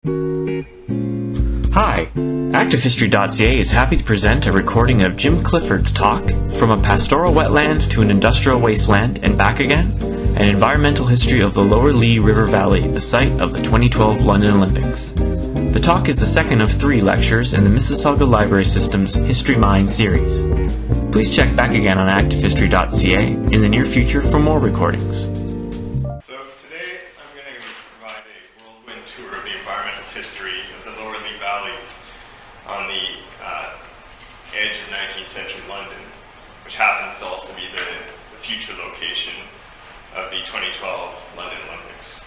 Hi, ActiveHistory.ca is happy to present a recording of Jim Clifford's talk, From a Pastoral Wetland to an Industrial Wasteland and Back Again, an environmental history of the Lower Lea River Valley, the site of the 2012 London Olympics. The talk is the second of 3 lectures in the Mississauga Library System's History Mind series. Please check back again on ActiveHistory.ca in the near future for more recordings. On the edge of 19th century London, which happens to also be the future location of the 2012 London Olympics.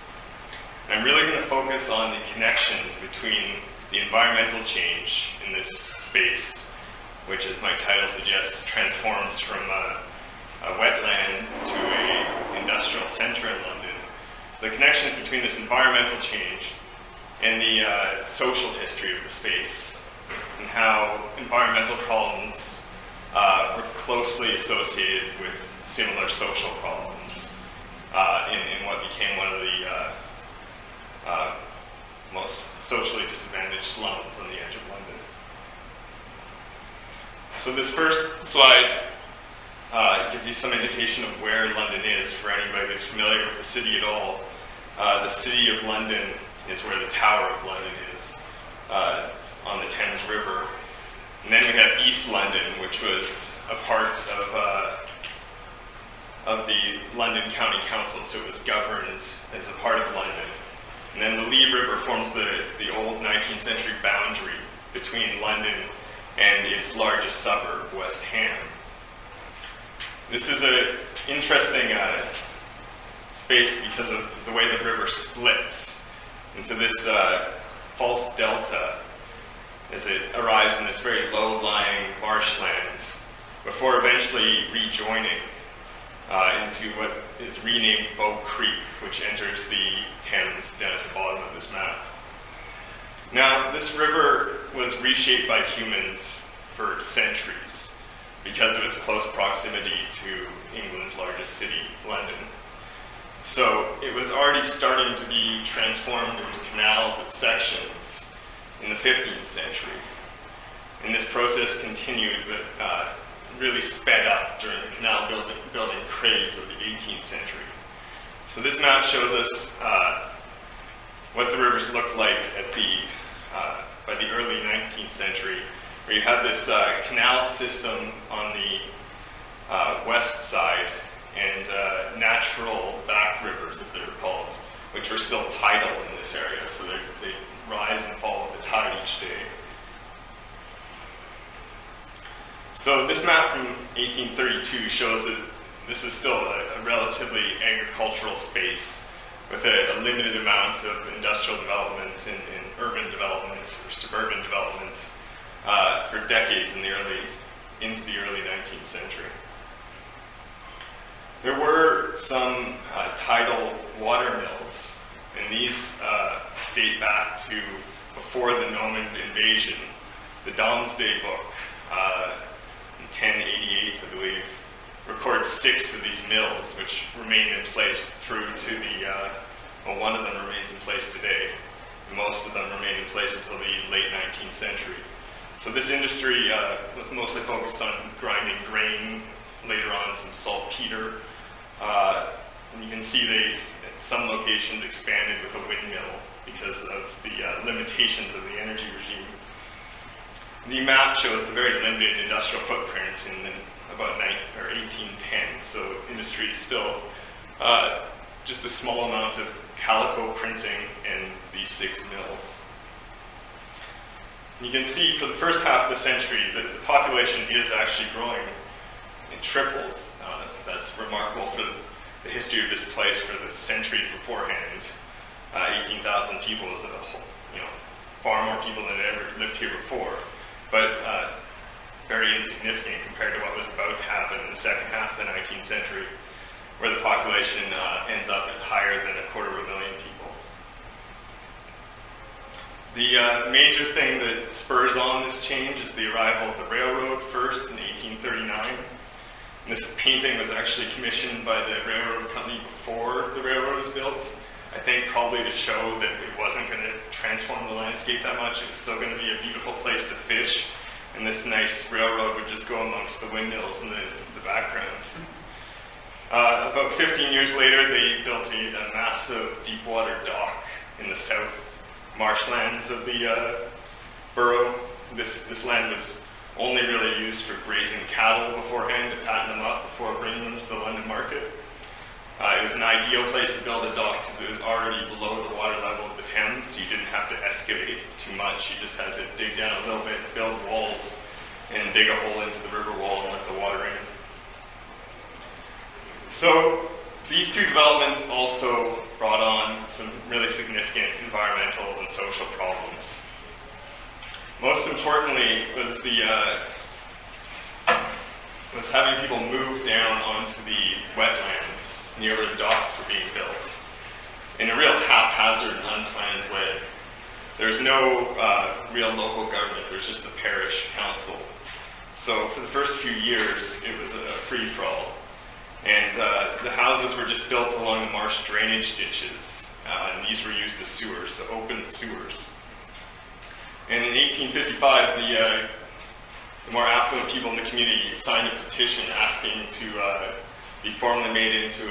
And I'm really going to focus on the connections between the environmental change in this space, which, as my title suggests, transforms from a wetland to an industrial center in London. So the connections between this environmental change and the social history of the space, and how environmental problems were closely associated with similar social problems in what became one of the most socially disadvantaged slums on the edge of London. So this first slide gives you some indication of where London is for anybody who's familiar with the city at all. The city of London is where the Tower of London is, on the Thames River. And then we have East London, which was a part of the London County Council, so it was governed as a part of London. And then the Lea River forms the old 19th century boundary between London and its largest suburb, West Ham. This is an interesting space because of the way the river splits into this false delta as it arrives in this very low-lying marshland before eventually rejoining into what is renamed Bow Creek, which enters the Thames down at the bottom of this map. Now, this river was reshaped by humans for centuries because of its close proximity to England's largest city, London. So it was already starting to be transformed into canals at sections in the 15th century. And this process continued, but really sped up during the canal building craze of the 18th century. So this map shows us what the rivers looked like at by the early 19th century, where you have this canal system on the west side and natural back rivers, as they're called, which were still tidal in this area, so they rise and fall with the tide each day. So this map from 1832 shows that this is still a relatively agricultural space with a limited amount of industrial development and urban development or suburban development for decades into the early 19th century. There were some tidal water mills, and these date back to before the Norman invasion. The Domesday Book, in 1088, I believe, records 6 of these mills, which remain in place through to well, one of them remains in place today. Most of them remain in place until the late 19th century. So this industry was mostly focused on grinding grain, later on some saltpeter, and you can see they, at some locations, expanded with a windmill because of the limitations of the energy regime. The map shows the very limited industrial footprint in about 1810, so industry is still just a small amount of calico printing in these 6 mills. You can see for the first half of the century that the population is actually growing in triples. That's remarkable for the history of this place for the centuries beforehand. 18,000 people is far more people than had ever lived here before, but very insignificant compared to what was about to happen in the second half of the 19th century, where the population ends up at higher than 250,000 people. The major thing that spurs on this change is the arrival of the railroad first in 1839. And this painting was actually commissioned by the railroad company before the railroad was built. I I think probably to show that it wasn't going to transform the landscape that much. It was still going to be a beautiful place to fish, and this nice railroad would just go amongst the windmills in the background. About 15 years later, they built a massive deep water dock in the south marshlands of the borough. This land was only really used for grazing cattle beforehand, to fatten them up before bringing them to the London market. It was an ideal place to build a dock because it was already below the water level of the Thames, so you didn't have to excavate too much. You just had to dig down a little bit, build walls, and dig a hole into the river wall and let the water in. So these two developments also brought on some really significant environmental and social problems. Most importantly was having people move down onto the wetlands near where the docks were being built in a real haphazard and unplanned way. There's no real local government, there's just the parish council. So for the first few years, it was a free-for-all. And the houses were just built along the marsh drainage ditches, and these were used as sewers, so open sewers. And in 1855, the more affluent people in the community signed a petition asking to be formally made into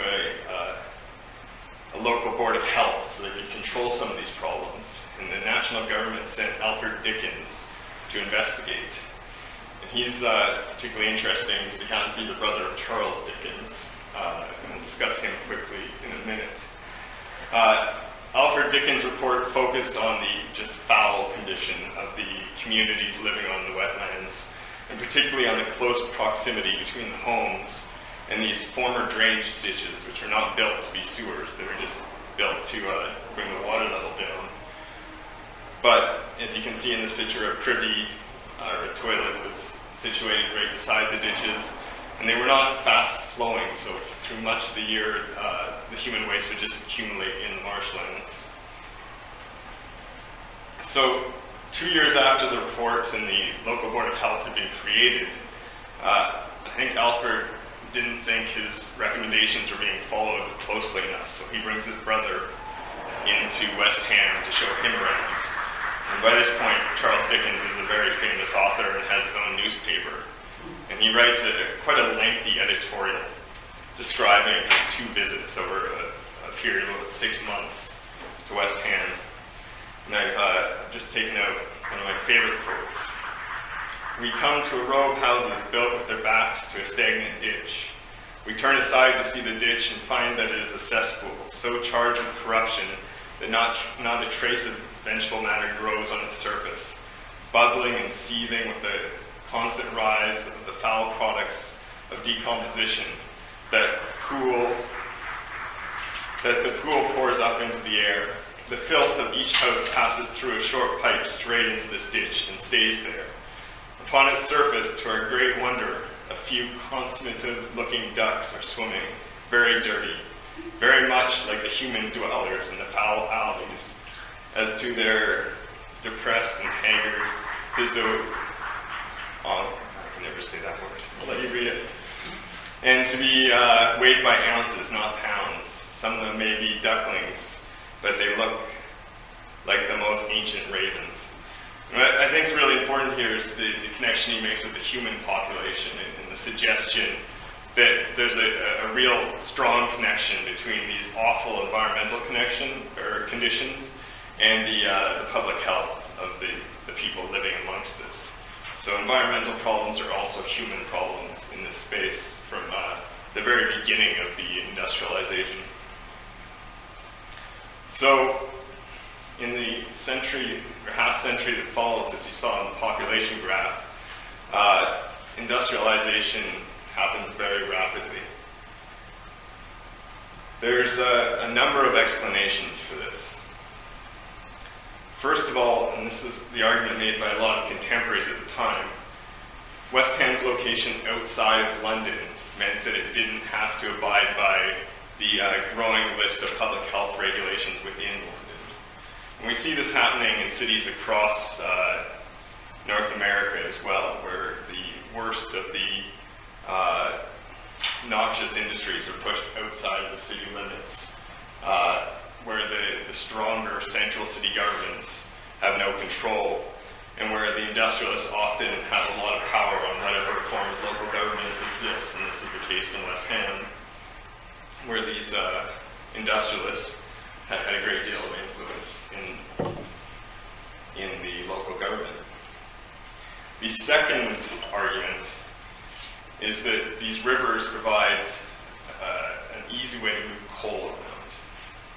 a local board of health so they could control some of these problems. And the national government sent Alfred Dickens to investigate. And he's particularly interesting because he happens to be the brother of Charles Dickens. We'll discuss him quickly in a minute. Alfred Dickens' report focused on the just foul condition of the communities living on the wetlands, and particularly on the close proximity between the homes and these former drainage ditches, which are not built to be sewers. They were just built to bring the water level down. But as you can see in this picture, a privy or a toilet was situated right beside the ditches, and they were not fast flowing, so through much of the year, the human waste would just accumulate in the marshlands. So 2 years after the reports and the local board of health had been created, I think Alfred didn't think his recommendations were being followed closely enough, so he brings his brother into West Ham to show him around. And by this point, Charles Dickens is a very famous author and has his own newspaper. And he writes quite a lengthy editorial describing his 2 visits over a period of about 6 months to West Ham. And I've just taken out one of my favorite quotes. "We come to a row of houses built with their backs to a stagnant ditch. We turn aside to see the ditch and find that it is a cesspool, so charged with corruption that not a trace of vengeful matter grows on its surface, bubbling and seething with the constant rise of the foul products of decomposition that the pool pours up into the air. The filth of each house passes through a short pipe straight into this ditch and stays there. Upon its surface, to our great wonder, a few consummate-looking ducks are swimming, very dirty, very much like the human dwellers in the foul alleys. As to their depressed and haggard I can never say that word. I'll let you read it. And to be weighed by ounces, not pounds. Some of them may be ducklings, but they look like the most ancient ravens." And what I think is really important here is the connection he makes with the human population and the suggestion that there's a real strong connection between these awful environmental conditions and the public health of the people living amongst this. So environmental problems are also human problems in this space from the very beginning of the industrialization. So in the century or half century that follows, as you saw in the population graph, industrialization happens very rapidly. There's a number of explanations for this. First of all, and this is the argument made by a lot of contemporaries at the time, West Ham's location outside of London meant that it didn't have to abide by the growing list of public health regulations within London. And we see this happening in cities across North America as well, where the worst of the noxious industries are pushed outside of the city limits. where the stronger central city governments have no control, and where the industrialists often have a lot of power on whatever form of local government exists, and this is the case in West Ham, where these industrialists had a great deal of influence in the local government. The second argument is that these rivers provide an easy way to move coal around.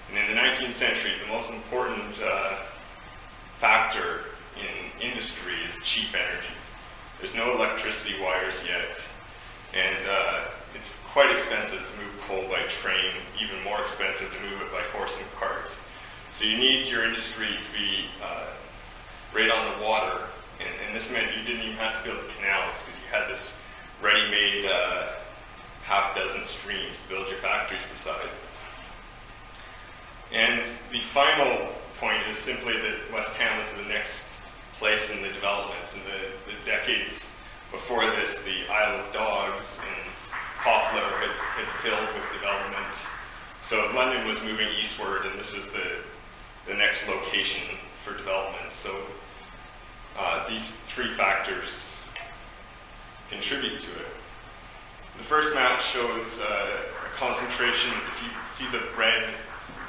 And in the 19th century, the most important factor in industry is cheap energy. There's no electricity wires yet, and it's quite expensive to move coal by train, even more expensive to move it by horse and cart. So you need your industry to be right on the water, and this meant you didn't even have to build canals, because you had this ready-made half-dozen streams to build your factories beside. And the final point is simply that West Ham is the next place in the development. In the decades before this, the Isle of Dogs and Poplar had filled with development. So London was moving eastward, and this was the next location for development. So these three factors contribute to it. The first map shows a concentration. If you see the red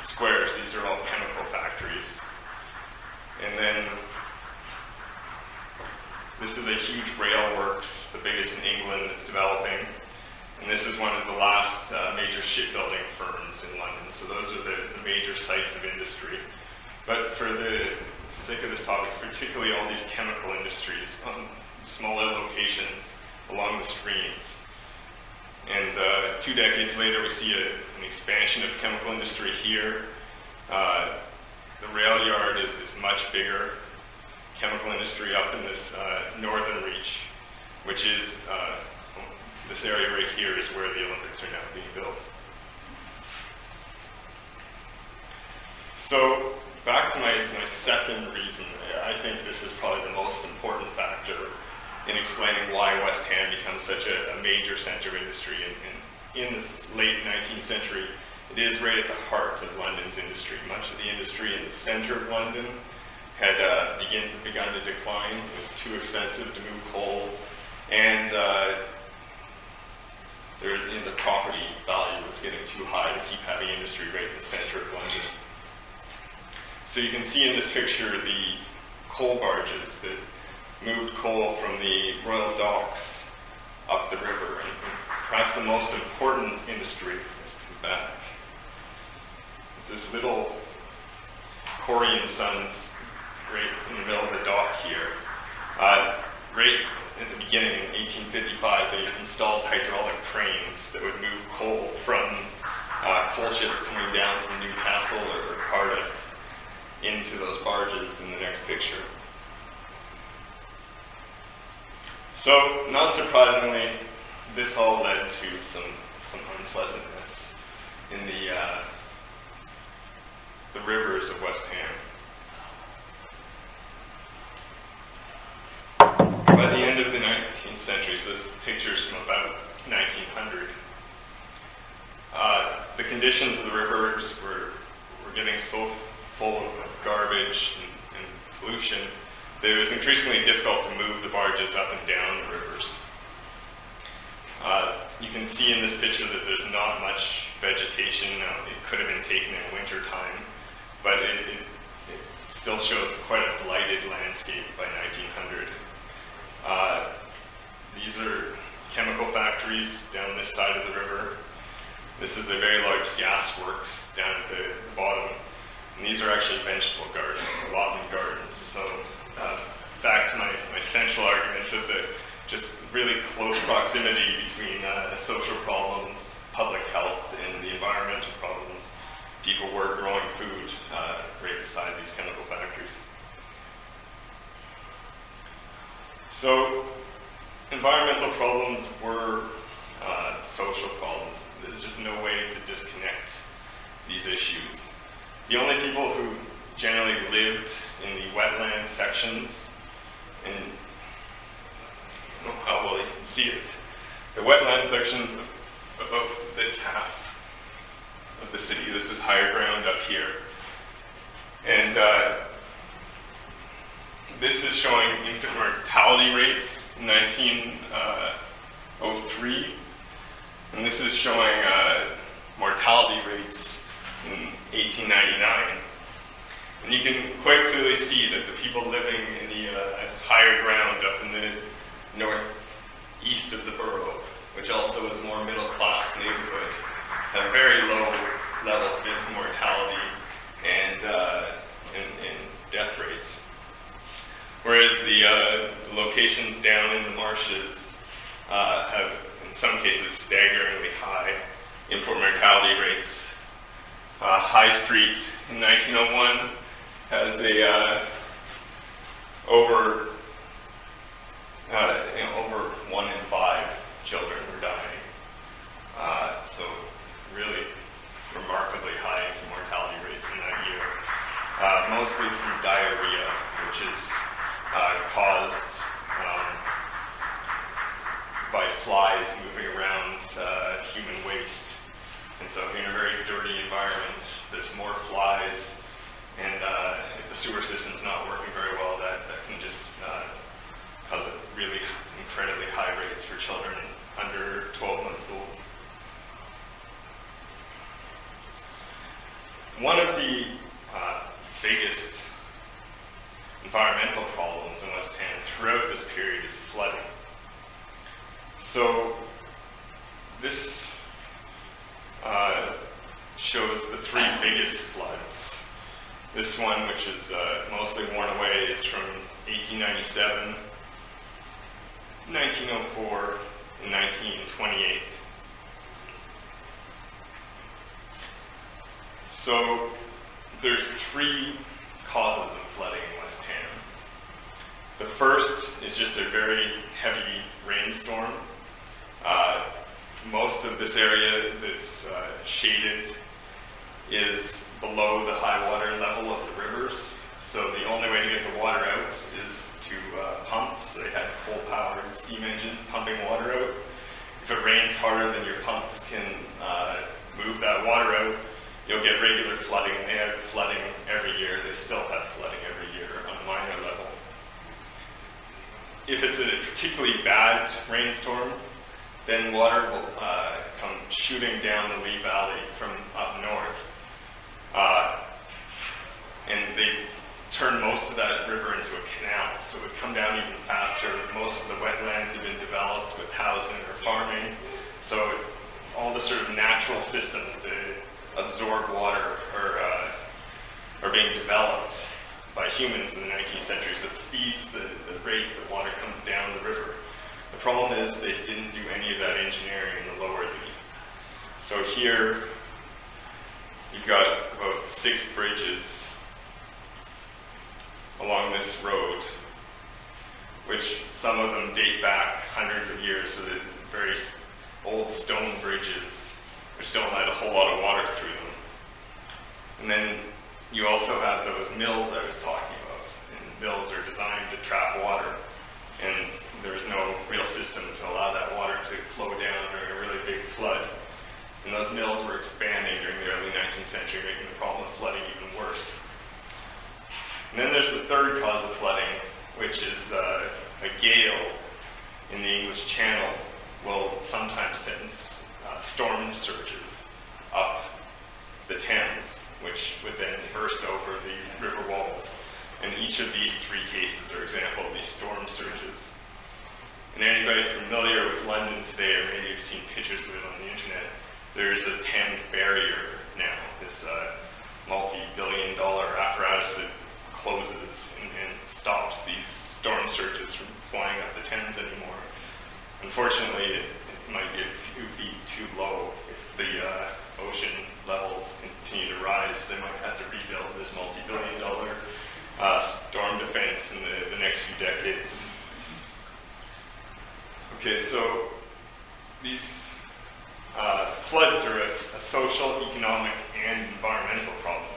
squares, these are all chemical factories. And then this is a huge rail works, the biggest in England that's developing. And this is one of the last major shipbuilding firms in London. So those are the major sites of industry. But for the sake of this topic, it's particularly all these chemical industries on smaller locations along the streams. And 2 decades later, we see an expansion of chemical industry here. The rail yard is much bigger. Chemical industry up in this northern reach, which is this area right here is where the Olympics are now being built. So back to my second reason, I think this is probably the most important factor in explaining why West Ham becomes such a major center of industry. And in this late 19th century, it is right at the heart of London's industry. Much of the industry in the center of London had begun to decline. It was too expensive to move coal, and the property value was getting too high to keep having industry right in the center of London. So you can see in this picture the coal barges that moved coal from the Royal Docks up the river, and perhaps the most important industry has come back. It's this little Corey and Sons right in the middle of the dock here. Right at the beginning, in 1855, they installed hydraulic cranes that would move coal from coal ships coming down from Newcastle or Cardiff into those barges in the next picture. So, not surprisingly, this all led to some unpleasantness in the rivers of West Ham. By the end of the 19th century, so this picture is from about 1900, the conditions of the rivers were getting so full of garbage and pollution that it was increasingly difficult to move the barges up and down the rivers. You can see in this picture that there's not much vegetation. Now, it could have been taken in winter time, but it still shows quite a blighted landscape by 1900. These are chemical factories down this side of the river. This is a very large gas works down at the bottom. And these are actually vegetable gardens, allotment gardens. So back to my central argument of the just really close proximity between social problems, public health, and the environmental problems. People were growing food right beside these chemical factories. So environmental problems were social problems. There's just no way to disconnect these issues. The only people who generally lived in the wetland sections, and I don't know how well you can see it, the wetland sections of about this half of the city, this is higher ground up here, And this is showing infant mortality rates in 1903, and this is showing mortality rates in 1899. And you can quite clearly see that the people living in the higher ground up in the northeast of the borough, which also is a more middle-class neighborhood, have very low levels of infant mortality and death rates. Whereas the locations down in the marshes have, in some cases, staggeringly high infant mortality rates. High Street in 1901 has a over 1 in 5 children were dying. So really remarkably high infant mortality rates in that year, mostly from diarrhea, which is caused by flies moving around human waste. And so in a very dirty environment, there's more flies, and if the sewer system's not working very well, that can just cause really incredibly high rates for children under 12 months old. One of the biggest environmental problems in West Ham throughout this period is flooding. So this shows the 3 biggest floods. This one, which is mostly worn away, is from 1897, 1904, and 1928. So there's 3 causes of flooding in West Ham. The first is just a very heavy rainstorm. Most of this area that's shaded is below the high water level of the rivers. So the only way to get the water out is to pump. So they had coal-powered steam engines pumping water out. If it rains harder than your pumps can move that water out, you'll get regular flooding. They have flooding every year. They still have flooding every year on a minor level. If it's a particularly bad rainstorm, then water will come shooting down the Lea Valley from up north. And they turn most of that river into a canal, so it would come down even faster. Most of the wetlands have been developed with housing or farming, so all the sort of natural systems to absorb water are being developed by humans in the 19th century, so it speeds the rate that water comes down the river. The problem is they didn't do any of that engineering in the Lower Lea. So here you've got about 6 bridges along this road, which some of them date back hundreds of years, so they're very old stone bridges which don't let a whole lot of water through them. And then you also have those mills I was talking about, and mills are designed to trap water, and there's no real system to allow that water to flow down during a really big flood. And those mills were expanding during the early 19th century, making the problem of flooding even worse. And then there's the third cause of flooding, which is a gale in the English Channel will sometimes send storm surges up the Thames, which would then burst over the river walls. And each of these 3 cases are example of these storm surges. And anybody familiar with London today, or maybe you've seen pictures of it on the internet, there's a Thames barrier now, this multi-billion-dollar apparatus that closes and stops these storm surges from flying up the Thames anymore. Unfortunately, it might be a few feet too low. If the ocean levels continue to rise, they might have to rebuild this multi-billion-dollar storm defense in the next few decades. Okay, so these floods are a social, economic, and environmental problem.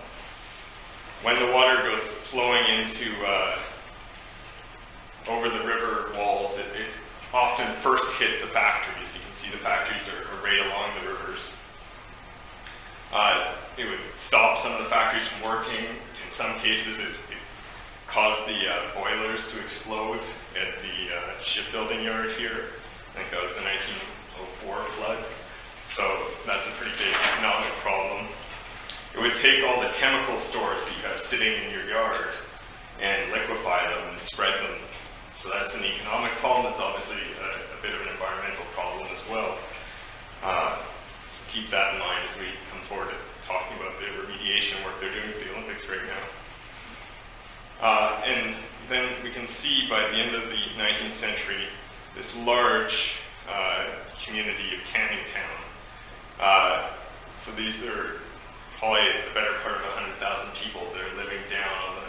When the water goes flowing into over the river walls, it often first hit the factories. You can see the factories are right along the rivers. It would stop some of the factories from working and some cases, it caused the boilers to explode at the shipbuilding yard here. I think that was the 1904 flood. So that's a pretty big economic problem. It would take all the chemical stores that you have sitting in your yard and liquefy them and spread them. So that's an economic problem. It's obviously a bit of an environmental problem as well. So keep that in mind as we come forward to talking about the remediation work they're doing for the Olympics right now. And then we can see by the end of the 19th century, this large community of canning town. So these are probably the better part of 100,000 people that are living down on the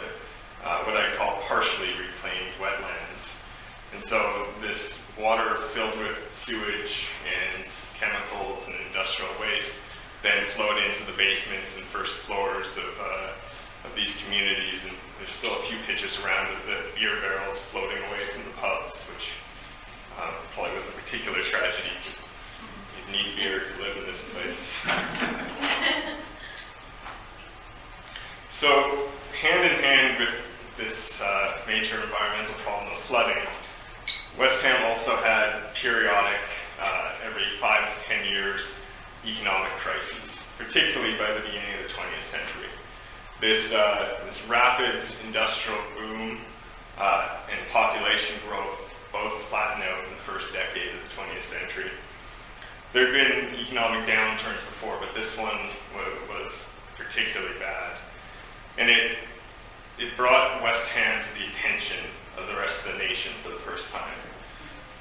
what I call partially reclaimed wetlands. And so this water filled with sewage and chemicals and industrial waste then flowed into the basements and first floors of these communities. And there's still a few pictures around of the beer barrels floating away from the pubs, which probably was a particular tragedy because you need beer to live in this place. So, hand in hand with this major environmental problem of flooding, West Ham also had periodic, every 5 to 10 years, economic crises, particularly by the beginning of the 20th century. This rapid industrial boom and population growth both flattened out in the first decade of the 20th century. There had been economic downturns before, but this one was particularly bad. And it brought West Ham to the attention of the rest of the nation for the first time.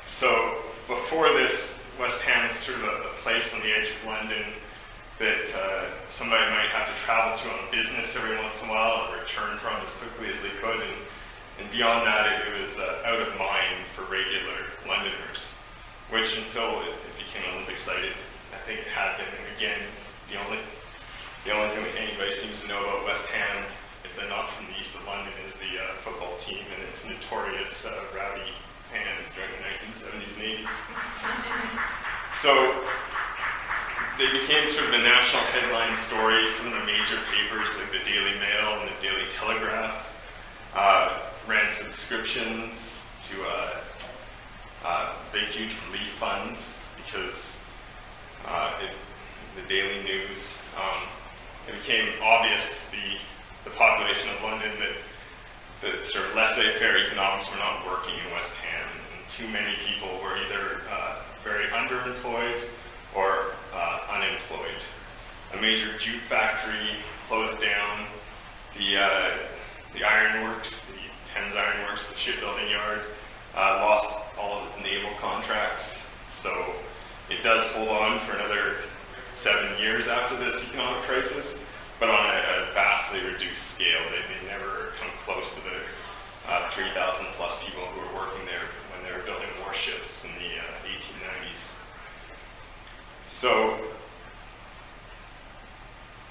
So before this, West Ham was sort of a place on the edge of London that somebody might have to travel to on business every once in a while and return from as quickly as they could. And beyond that, it was out of mind for regular Londoners, which until it became an Olympic site, I think it had been. And again, the only thing that anybody seems to know about West Ham, if they're not from the east of London, is the football team and its notorious rowdy fans during the 1970s and 80s. So they became sort of a national headline story. Some of the major papers like the Daily Mail and the Daily Telegraph ran subscriptions to big, huge relief funds because the Daily News, it became obvious to the population of London that sort of laissez-faire economics were not working in West Ham. And too many people were either very underemployed or unemployed. A major jute factory closed down. The ironworks, the Thames Ironworks, the shipbuilding yard, lost all of its naval contracts. So it does hold on for another 7 years after this economic crisis, but on a vastly reduced scale. They never come close to the 3,000 plus people who were working there when they were building warships in the 1890s. So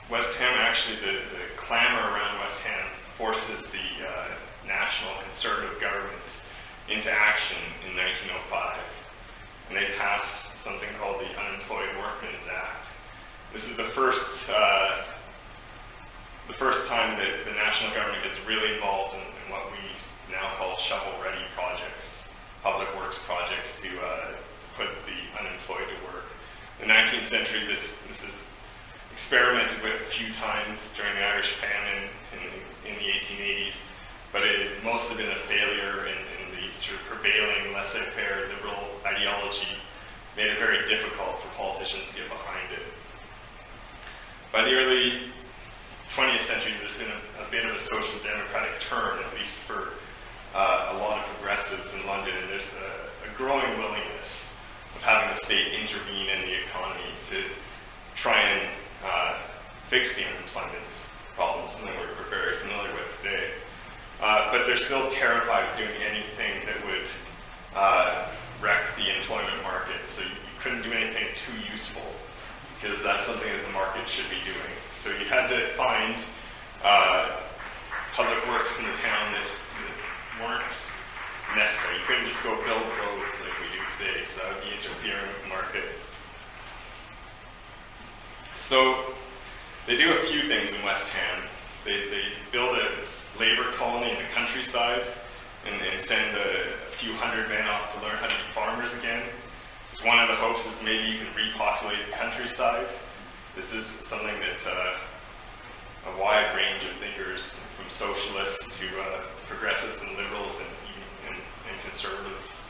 West Ham, actually, the clamor around West Ham forces the National Conservative government into action in 1905. And they pass something called the Unemployed Workmen's Act. This is the first time that the national government gets really involved in what we now call shovel-ready projects, public works projects to put the unemployed to work. In the 19th century, this is experimented with a few times during the Irish famine in the 1880s, but it had mostly been a failure, and the sort of prevailing laissez-faire liberal ideology made it very difficult for politicians to get behind it. By the early 20th century, there's been a bit of a social democratic turn, at least for a lot of progressives in London, and there's a growing willingness of having the state intervene in the economy to try and fix the unemployment problems that we're very familiar with today. But they're still terrified of doing anything that would wreck the employment market. So you couldn't do anything too useful, because that's something that the market should be doing. So you had to find public works in the town that weren't necessary. You couldn't just go build roads like we do today, because that would be interfering with the market. So they do a few things in West Ham. They build a labor colony in the countryside and send a few hundred men off to learn how to be farmers again. Because one of the hopes is maybe you can repopulate the countryside. This is something that a wide range of thinkers, from socialists to progressives and liberals and conservatives,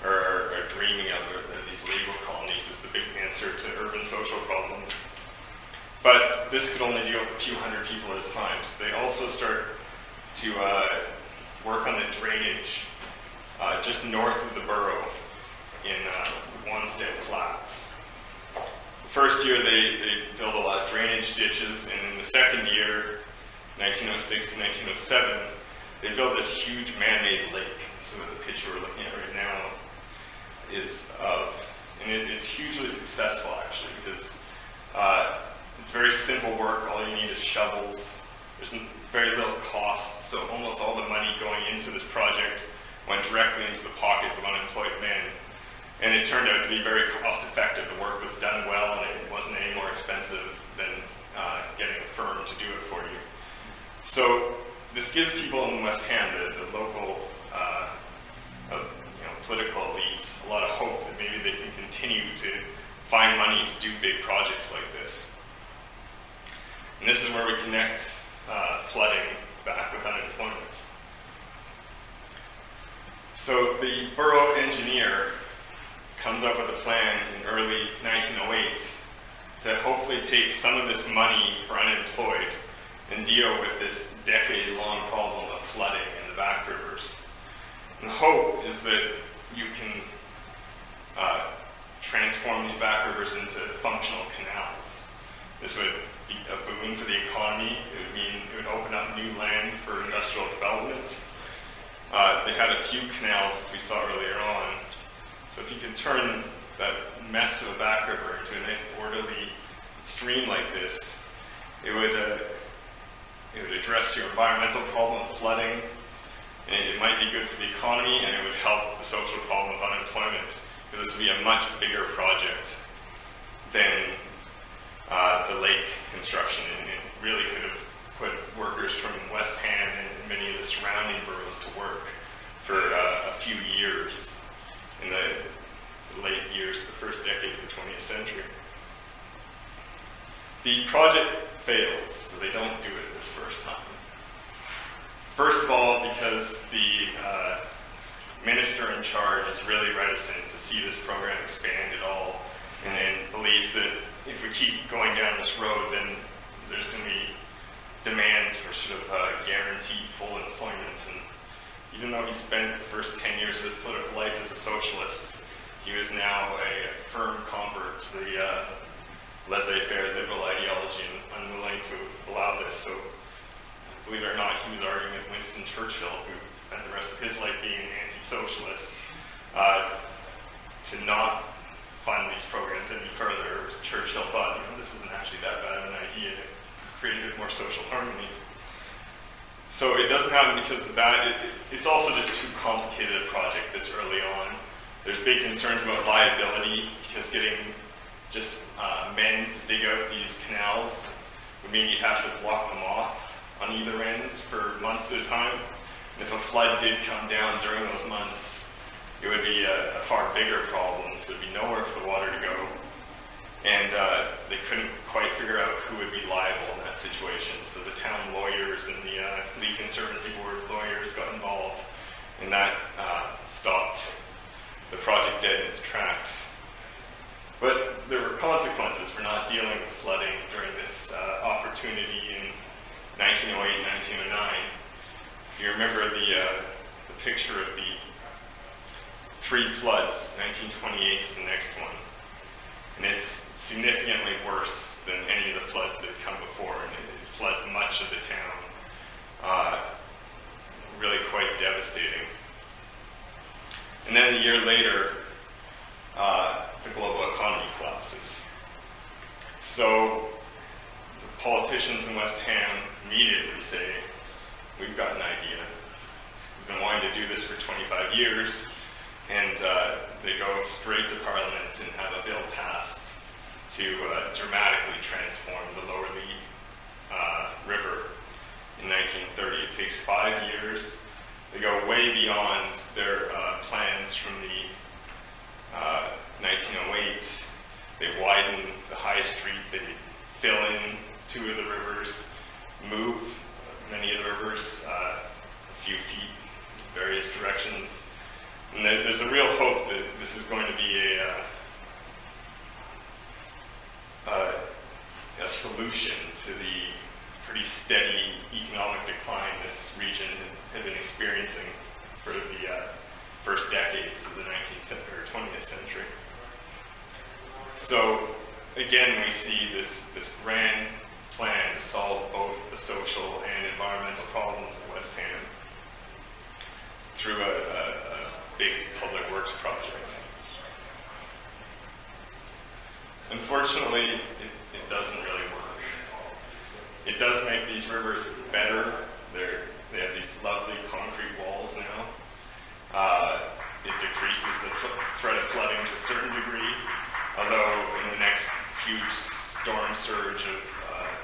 are dreaming of these labor colonies as the big answer to urban social problems. But this could only deal with a few hundred people at a time. So they also start to work on the drainage just north of the borough in Wanstead Flats. The first year they build a lot of drainage ditches, and in the second year, 1906 to 1907, they build this huge man-made lake. So the picture we're looking at right now is of, and it's hugely successful actually, because it's very simple work. All you need is shovels. There's very little cost, so almost all the money going into this project went directly into the pockets of unemployed men. And it turned out to be very cost effective. The work was done well, and it wasn't any more expensive than getting a firm to do it for you. So this gives people in West Ham, the local political elite, a lot of hope that maybe they can continue to find money to do big projects like this. And this is where we connect flooding back with unemployment. So the borough engineer comes up with a plan in early 1908 to hopefully take some of this money for unemployed and deal with this decade-long problem of flooding in the back rivers. And the hope is that you can transform these back rivers into functional canals. This would be a boon for the economy. It would mean it would open up new land for industrial development. They had a few canals, as we saw earlier on. So if you can turn that mess of a back river into a nice orderly stream like this, it would address your environmental problem of flooding, and it might be good for the economy, and it would help the social problem of unemployment, because this would be a much bigger project than the lake construction, and it really could have put workers from West Ham and many of the surrounding boroughs to work for a few years in the late years, the first decade of the 20th century. The project fails, so they don't do it this first time. First of all, because the minister in charge is really reticent to see this program expand at all, and believes that if we keep going down this road, then there's going to be demands for sort of guaranteed full employment. And even though he spent the first 10 years of his political life as a socialist, he was now a firm convert to the laissez-faire liberal ideology and was unwilling to allow this. So, believe it or not, he was arguing with Winston Churchill, who spent the rest of his life being an anti-socialist, to not fund these programs any further. Churchill thought, this isn't actually that bad of an idea to create a bit more social harmony. So it doesn't happen because of that. It's also just too complicated a project that's early on. There's big concerns about liability, because getting just men to dig out these canals would mean you'd have to block them off on either end for months at a time. And if a flood did come down during those months, it would be a far bigger problem, because there'd be nowhere for the water to go. And they couldn't quite figure out who would be liable in that situation. So the town lawyers and the Lee Conservancy Board lawyers got involved, and that stopped the project dead in its tracks. But there were consequences for not dealing with flooding during this opportunity in 1908, 1909. If you remember the picture of the three floods, 1928 is the next one. And it's significantly worse than any of the floods that had come before, and it floods much of the town. Really quite devastating. And then a year later, the global economy collapses. So the politicians in West Ham immediately say, we've got an idea. We've been wanting to do this for 25 years, and they go straight to Parliament and have a bill passed to dramatically transform the Lower Lea River in 1930. It takes 5 years. They go way beyond their plans from the 1908. They widen the high street. They fill in 2 of the rivers, move many of the rivers a few feet in various directions. And there's a real hope that this is going to be a solution to the pretty steady economic decline this region had been experiencing for the first decades of the 19th century or 20th century. So again, we see this grand plan to solve both the social and environmental problems of West Ham through a big public works project. Unfortunately, it doesn't really work. It does make these rivers better. They have these lovely concrete walls now. It decreases the threat of flooding to a certain degree, although in the next huge storm surge of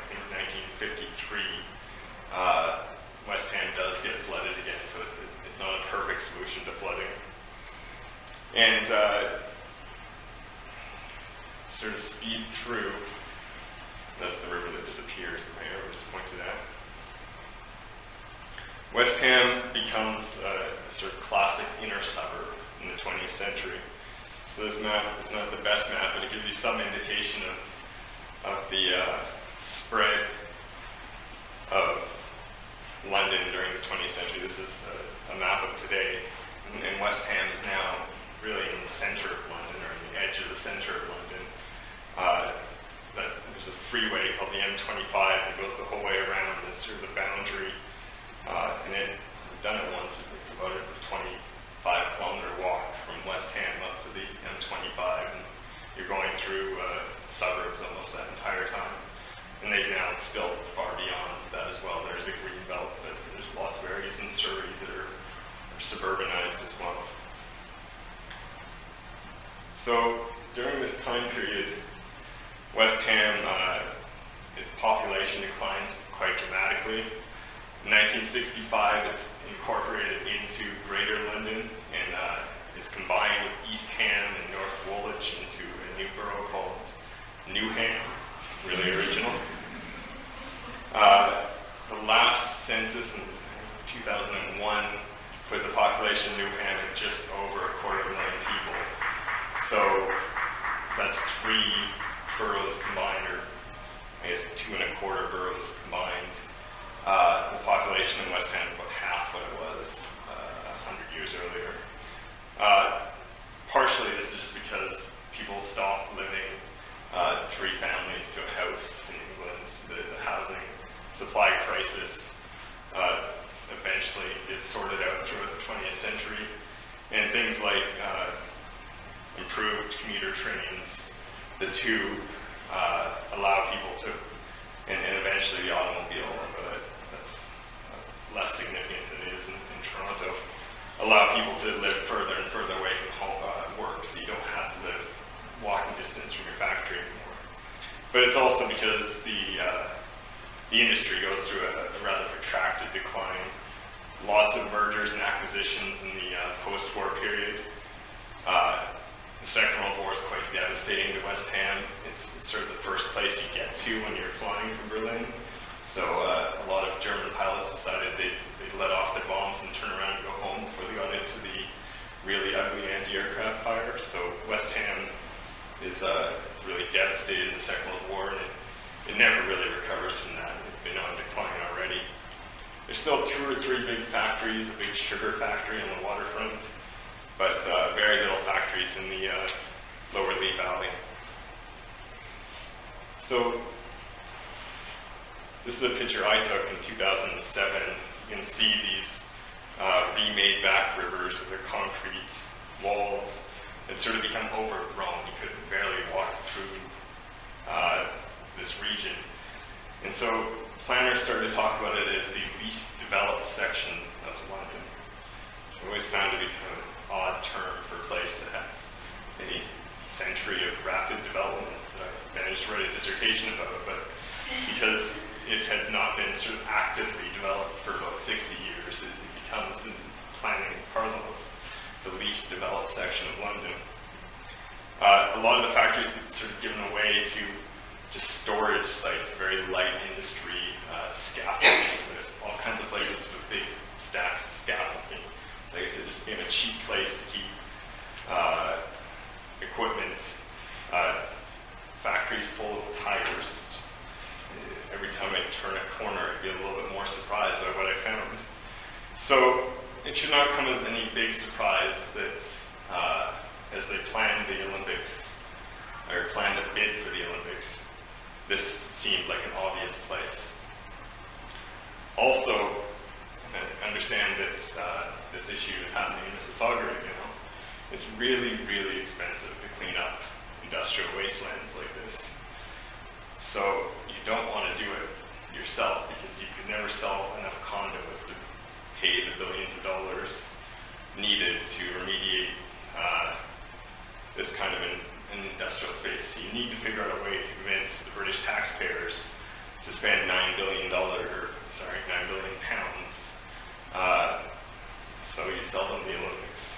in 1953, West Ham does get flooded again, so it's not a perfect solution to flooding. And sort of speed through, that's the river that disappears, the mayor just pointed out. West Ham becomes a sort of classic inner suburb in the 20th century. So this map is not the best map, but it gives you some indication of the spread of London during the 20th century. This is a map of today, and West Ham is now really in the center of London, or in the edge of the center of London. There's a freeway called the M25 that goes the whole way around. It's sort of the boundary, and I've done it once. It's about a 25-kilometer walk from West Ham up to the M25, and you're going through suburbs almost that entire time. And they've now spilled far beyond that as well. There's a green belt, but there's lots of areas in Surrey that are suburbanized as well. So during this time period, West Ham, its population declines quite dramatically. In 1965, it's incorporated into Greater London, and it's combined with East Ham and North Woolwich into a new borough called Newham, really original. The last census in 2001 put the population of Newham at just over 250,000 people. So that's 3 boroughs combined, or I guess 2 1/4 boroughs combined. The population in West Ham is about half what it was 100 years earlier. Partially this is just because people stopped living 3 families to a house in England. The housing supply crisis eventually gets sorted out throughout the 20th century, and things like improved commuter trains, the tube, allow people to, and eventually the automobile, but that's less significant than it is in Toronto, allow people to live further and further away from home, work, so you don't have to live walking distance from your factory anymore. But it's also because the industry goes through a rather protracted decline. Lots of mergers and acquisitions in the post-war period. The Second World War is quite devastating to West Ham. It's sort of the first place you get to when you're flying from Berlin. So a lot of German pilots decided they'd let off their bombs and turn around and go home before they got into the really ugly anti-aircraft fire. So West Ham is really devastated in the Second World War, and it never really recovers from that. It's been on decline already. There's still 2 or 3 big factories, a big sugar factory on the waterfront, but very little factories in the Lower Lea Valley. So this is a picture I took in 2007. You can see these remade back rivers with their concrete walls that sort of become overgrown. You could barely walk through this region. And so planners started to talk about it as the least developed section of London. I always found to be kind of an odd term for a place that has a century of rapid development that I managed to write a dissertation about, but because it had not been sort of actively developed for about 60 years. It becomes, in planning parlance, the least developed section of London. A lot of the factories have sort of given away to just storage sites, very light industry, scaffolding. There's all kinds of places with big stacks of scaffolding. So like I said, just being a cheap place to keep equipment, factories full of tires. Every time I turn a corner, I'd get a little bit more surprised by what I found. So it should not come as any big surprise that as they planned the Olympics, or planned a bid for the Olympics, this seemed like an obvious place. Also, understand that this issue is happening in Mississauga right now. It's really, really expensive to clean up industrial wastelands like this. So you don't want to do it yourself because you could never sell enough condos to pay the billions of dollars needed to remediate this kind of an industrial space. So you need to figure out a way to convince the British taxpayers to spend £9 billion pounds. So you sell them the Olympics.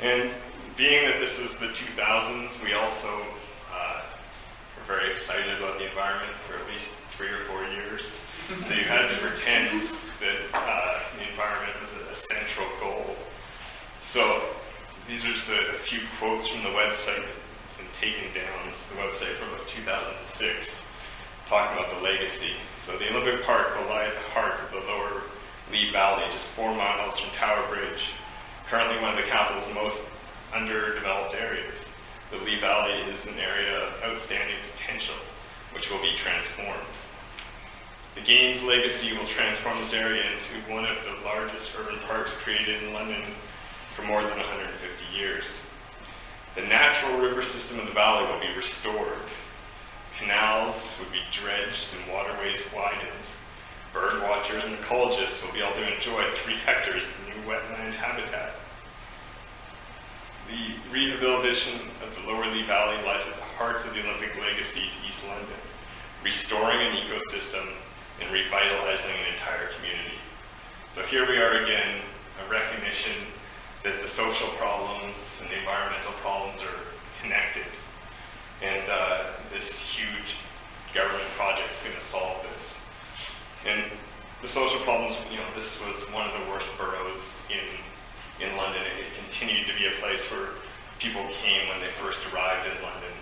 And being that this was the 2000s, we also were very excited about the environment for at least 3 or 4 years. So you had to pretend that the environment was a central goal. So these are just a few quotes from the website. It's been taken down. It's the website from about 2006, talking about the legacy. So the Olympic Park will lie at the heart of the Lower Lea Valley, just 4 miles from Tower Bridge. Currently one of the capital's most underdeveloped areas. The Lea Valley is an area of outstanding potential, which will be transformed. The Games legacy will transform this area into one of the largest urban parks created in London for more than 150 years. The natural river system of the valley will be restored. Canals would be dredged and waterways widened. Bird watchers and ecologists will be able to enjoy 3 hectares of new wetland habitat. The rehabilitation of the Lower Lea Valley lies at the heart of the Olympic legacy to East London, restoring an ecosystem and revitalizing an entire community. So here we are again, a recognition that the social problems and the environmental problems are connected. And this huge government project is going to solve this. And the social problems, this was one of the worst boroughs in London. It continued to be a place where people came when they first arrived in London.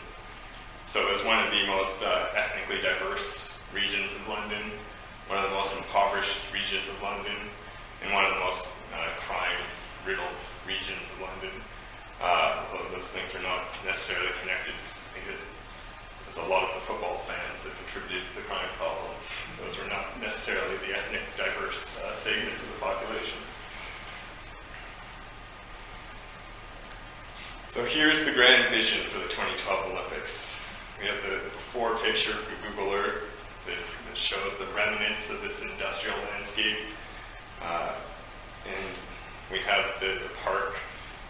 So it was one of the most ethnically diverse regions of London, one of the most impoverished regions of London, and one of the most crime-riddled regions of London. Although those things are not necessarily connected. I think that there's a lot of the football fans that contributed to the crime problems. Those were not necessarily the ethnic diverse segment of the population. So here's the grand vision for the 2012 Olympics. We have the before picture from Google Earth that shows the remnants of this industrial landscape. And we have the park.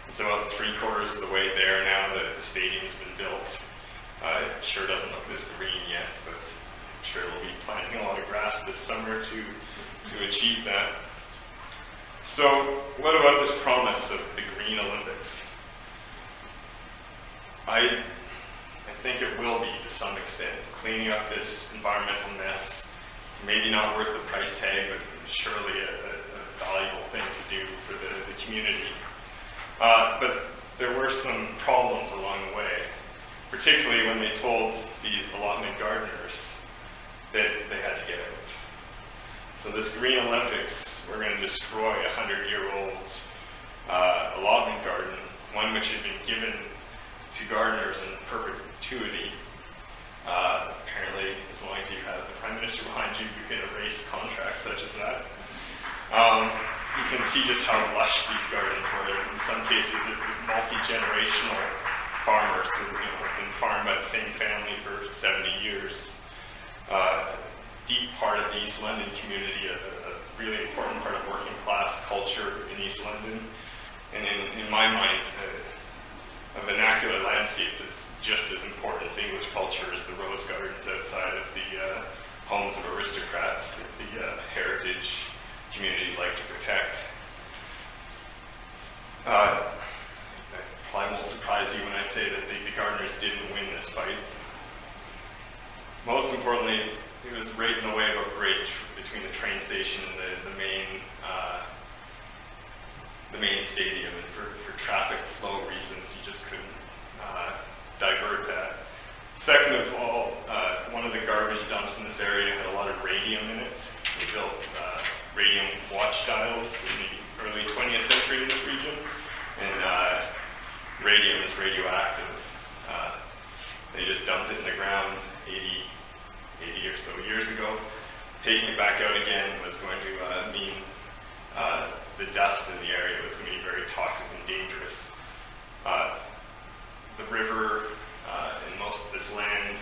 It's about 3/4 of the way there now that the stadium's been built. It sure doesn't look this green yet, but I'm sure we'll be planting a lot of grass this summer to achieve that. So what about this promise of the Green Olympics? I think it will be, to some extent, cleaning up this environmental mess. Maybe not worth the price tag, but surely a valuable thing to do for the community. But there were some problems along the way, particularly when they told these allotment gardeners that they had to get out. So this Green Olympics, we're going to destroy a 100-year-old allotment garden, one which had been given to gardeners in perpetuity. Apparently, as long as you have the Prime Minister behind you, you can erase contracts such as that. You can see just how lush these gardens were. In some cases, it was multi-generational farmers who have been farmed by the same family for 70 years. Deep part of the East London community, a really important part of working class culture in East London. And in my mind, a vernacular landscape that's just as important to English culture as the rose gardens fist fight. Most importantly, it was right in the way of a bridge between the train station and the main stadium, and for traffic flow reasons, you just couldn't divert that. Second of all, one of the garbage dumps in this area had a lot of radium in it. They built radium watch dials in the early 20th century in this region, and radium is radioactive. They just dumped it in the ground 80 or so years ago. Taking it back out again was going to mean the dust in the area was going to be very toxic and dangerous. The river and most of this land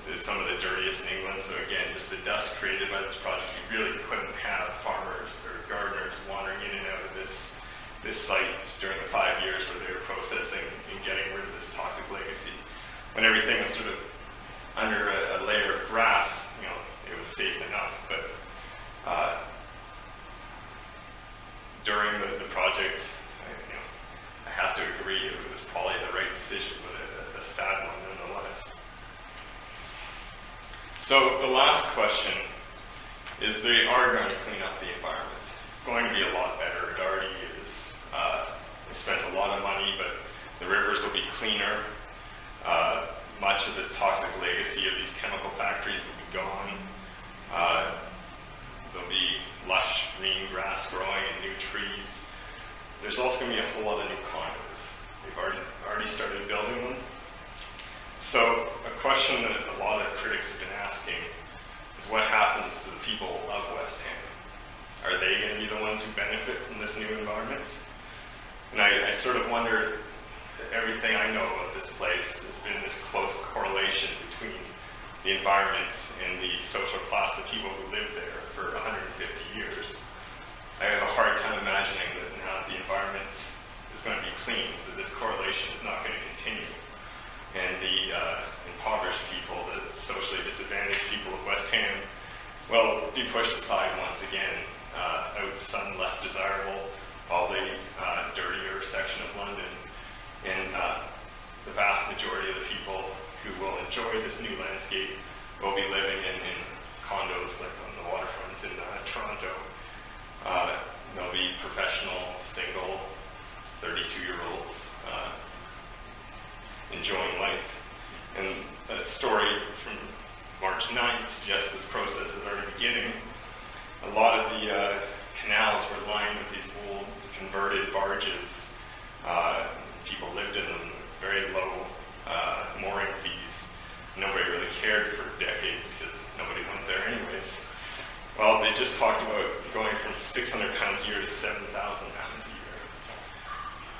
is some of the dirtiest in England, so again, just the dust created by this project, you really couldn't have farmers or gardeners wandering in and out of this site during the 5 years where they were processing and getting rid of this toxic legacy. When everything was sort of under a layer of grass, it was safe enough, but during the project, I have to agree it was probably the right decision, but a sad one nonetheless. So the last question is, they are going to clean up the environment. It's going to be a lot better. It already is. They spent a lot of money, but the rivers will be cleaner. Much of this toxic legacy of these chemical factories will be gone. There'll be lush green grass growing and new trees. There's also going to be a whole lot of new condos. They've already started building them. So a question that a lot of critics have been asking is, what happens to the people of West Ham? Are they going to be the ones who benefit from this new environment? And I sort of wonder, everything I know about this place has been this close correlation between the environment and the social class of people who lived there for 150 years. I have a hard time imagining that now that the environment is going to be cleaned, that this correlation is not going to continue. And the impoverished people, the socially disadvantaged people of West Ham, will be pushed aside once again, out to some less desirable, probably dirtier section of London. And the vast majority of the people who will enjoy this new landscape will be living in condos like on the waterfront in Toronto. They'll be professional, single, 32-year-olds enjoying life. And a story from March 9th suggests this process is already beginning. A lot of the canals were lined with these old converted barges. People lived in them with very low mooring fees. Nobody really cared for decades because nobody went there anyways. Well, they just talked about going from £600 a year to £7,000 a year.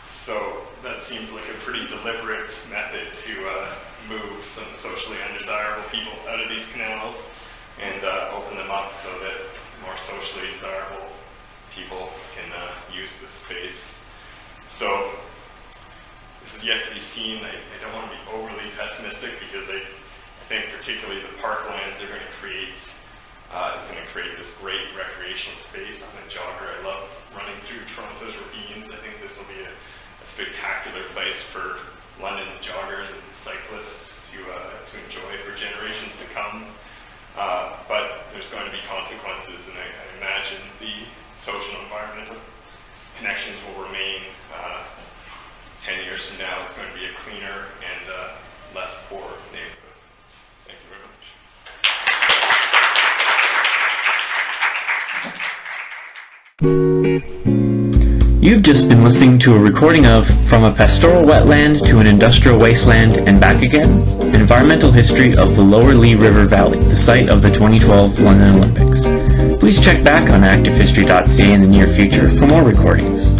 So that seems like a pretty deliberate method to move some socially undesirable people out of these canals and open them up so that more socially desirable people can use this space. So this is yet to be seen. I don't want to be overly pessimistic because I think particularly the parklands they're going to create is going to create this great recreational space. I'm a jogger. I love running through Toronto's ravines. I think this will be a spectacular place for London's joggers and cyclists to enjoy for generations to come. But there's going to be consequences, and I imagine the social and environmental connections will remain. 10 years from now, it's going to be a cleaner and less poor neighborhood. Thank you very much. You've just been listening to a recording of From a Pastoral Wetland to an Industrial Wasteland and Back Again, an environmental history of the Lower Lea River Valley, the site of the 2012 London Olympics. Please check back on ActiveHistory.ca in the near future for more recordings.